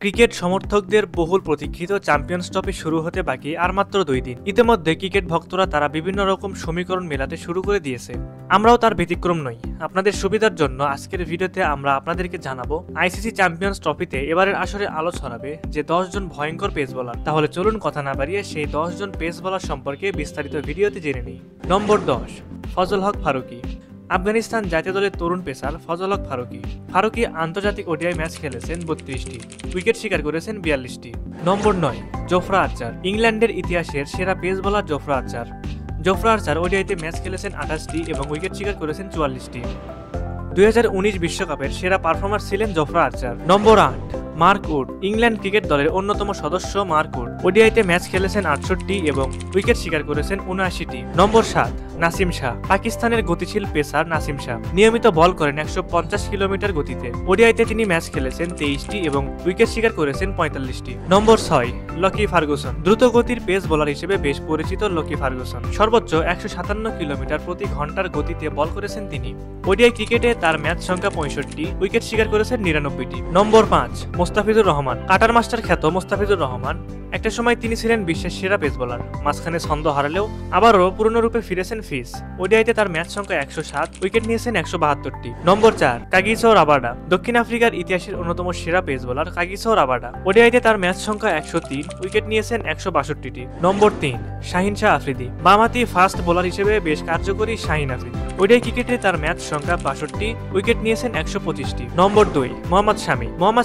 Cricket সমর্থকদের বহুল প্রতীক্ষিত চ্যাম্পিয়ন্স ট্রফি শুরু হতে বাকি আর মাত্র 2 দিন। ইতিমধ্যে ক্রিকেট ভক্তরা তারা বিভিন্ন রকম সমীকরণ মেলাতে শুরু করে দিয়েছে। আমরাও তার ব্যতিক্রম নই। আপনাদের সুবিধার জন্য আজকের ভিডিওতে আমরা আপনাদেরকে জানাবো আইসিসি চ্যাম্পিয়ন্স ট্রফিতে এবারের আসরে আলো ছড়াবে যে 10 জন ভয়ঙ্কর পেস বোলার। তাহলে চলুন কথা না বাড়িয়ে সেই 10 জন পেস বোলার সম্পর্কে বিস্তারিত ভিডিওতে জেনে নিই। নম্বর 10, ফজল হক ফারুকী। আফগানিস্তান জাতীয় দলের তরুণ পেসার ফজল হক ফারুকী আন্তর্জাতিক ওডিআই ম্যাচ খেলেছেন 32টি, উইকেট শিকার করেছেন 42টি। নম্বর 9, জোফরা আর্চার। ইংল্যান্ডের ইতিহাসের সেরা পেস বোলার জোফরা আর্চার ওডিআইতে ম্যাচ খেলেছেন 28টি এবং উইকেট শিকার করেছেন 44টি। 2019 বিশ্বকাপের সেরা পারফর্মার ছিলেন জোফরা আর্চার। নম্বর 8, মার্ক উড। ইংল্যান্ড ক্রিকেট দলের অন্যতম সদস্য মার্ক উড ওডিআইতে ম্যাচ খেলেছেন 68টি এবং উইকেট শিকার করেছেন 79টি। নম্বর 7, নাসিম শাহ। পাকিস্তানের গতিশীল পেসার নাসিম শাহ নিয়মিত বল করেন 150 কিলোমিটার গতিতে। ওডিআইতে তিনি ম্যাচ খেলেছেন 23টি এবং উইকেট শিকার করেছেন 45টি। নম্বর 6, লকি ফার্গুসন। দ্রুত গতির পেস বোলার হিসেবে বেশ পরিচিত লকি ফার্গুসন সর্বোচ্চ 157 কিলোমিটার প্রতি ঘন্টার গতিতে বল করেছেন তিনি। ওডিআই ক্রিকেটে তার ম্যাচ সংখ্যা 65, উইকেট শিকার করেছেন 99টি। নম্বর 5, মোস্তাফিজুর রহমান। কাটার মাস্টার খ্যাত মোস্তাফিজুর রহমান একটা সময় তিনি ছিলেন বিশ্বের সেরা পেস বোলার। মাঝখানে ছন্দ হারালেও আবারও পুরনো রূপে ফিরেছেন ফিস। ওডিআইতে তার ম্যাচ সংখ্যা 107, উইকেট নিয়েছেন 172টি। নম্বর 4, কাগিসো রাবাডা। দক্ষিণ আফ্রিকার ইতিহাসের অন্যতম সেরা পেস বোলার কাগিসো রাবাডা ওডিআইতে তার ম্যাচ সংখ্যা 103, উইকেট নিয়েছেন 162টি। নম্বর 3, শাহিন শাহ আফ্রিদি। বামহাতি ফাস্ট বোলার হিসেবে বেশ কার্যকরী শাহিন আফ্রিদি ওডিআই ক্রিকেটে তার ম্যাচ সংখ্যা 62, উইকেট নিয়েছেন 125টি। নম্বর 2, মোহাম্মদ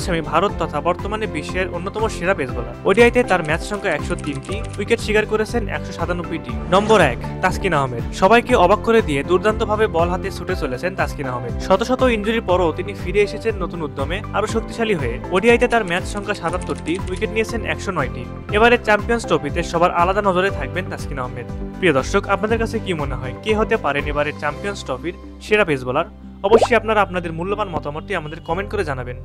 শামি। ভারত তথা বর্তমানে বিশ্বের অন্যতম সেরা পেস বোলার। ওডিআইতে তার ম্যাচ সংখ্যা 103টি, উইকেট শিকার করেছেন 197টি। নম্বর 1, তাসকিন আহমেদ। সবাইকে অবাক করে দিয়ে দুর্দান্তভাবে বল হাতে ছুটে চলেছেন তাসকিন আহমেদ। শত শত ইনজুরির পরও তিনি ফিরে এসেছেন নতুন উদ্যমে, আরো শক্তিশালী হয়ে। ওডিআইতে তার ম্যাচ সংখ্যা 77টি, উইকেট নিয়েছেন 109টি। এবারে চ্যাম্পিয়ন্স ট্রফিতে সবার আলাদা নজরে থাকবেন তাসকিন আহমেদ। প্রিয় দর্শক, আপনাদের কাছে কি মনে হয় কে হতে পারেন এবারে চ্যাম্পিয়ন্স ট্রফির সেরা পেস বোলার? অবশ্যই আপনারা আপনাদের মূল্যবান মতামতটি আমাদের কমেন্ট করে জানাবেন।